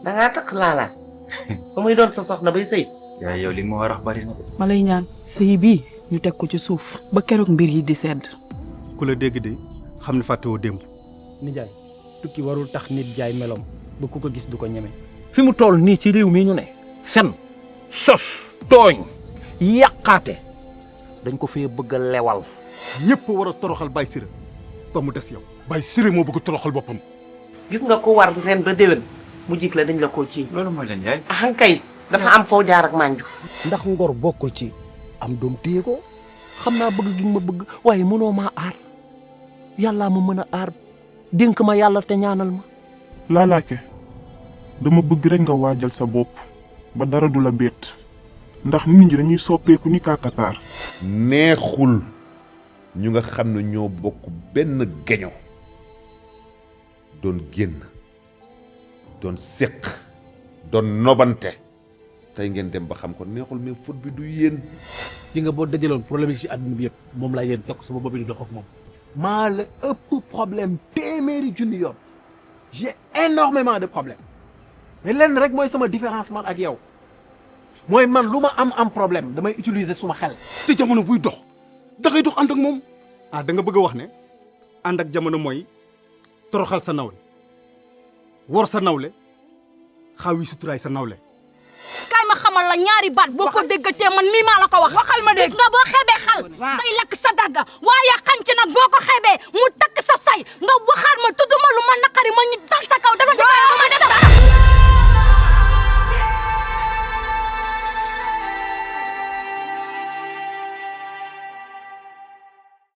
da ngaa takk laala ba muy doon sa soxna bay sëy. yaay yow li ma war a wax bari na. ma lay ñaan sëy bii ñu teg ko ci suuf ba keroog mbir yi di sedd. ku la dégg de xam ne fàttewoo démb. nijaay tukki warul tax nit jaay melom ba ku ko gis du ko ñeme. fi mu toll nii ci réew mi ñu ne fen sos tooñ yàqaate dañ ko fee bëgg a lewal. ñëpp war a toroxal Baye Siré ba mu des yow. Baye Siré moo bëgg toroxal boppam. gis nga ko war ren ba déwén mu jik la dañ la koo ci. loolu mooy leen yaay. kay dafa am foo jaar ak manju. ndax ngor bokkul ci am doom téye ko xam naa bëgg gi ma bëgg waaye mënoo maa aar yàllaa ma mën a aar dénk ma yàlla te ñaanal ma. Laalaake dama bëgg rek nga waajal sa bopp ba dara du la bett ndax nit ñi dañuy soppeeku ni kàkkataar. neexul ñu nga xam ne ñoo bokk benn geño doon génn doon séq doon nobante tey ngeen dem ba xam ko neexul mais faute bi du yéen. ci nga boo dajaloon problème yi ci àdduna bi yëpp moom laa yéen tokk sama bopp di dox ak moom. maa la ëpp problème téeméeri junni yoon j'ai énormément de problèmes mais lenn rek mooy sama différence man ak yow mooy man lu ma am problème damay utiliser suma xel. te jamono buy dox da ngay dox ànd ak moom. ah da nga bëgg a wax ne ànd ak jamono mooy toroxal sa nawle wor sa nawle xaawi suturaay sa nawle. kaay ma xamal la ñaari baat boo ko déggatee man mii maa la ko wax. waxal ma dégg gis nga boo xeebee xal. day lakk sa dagga waaye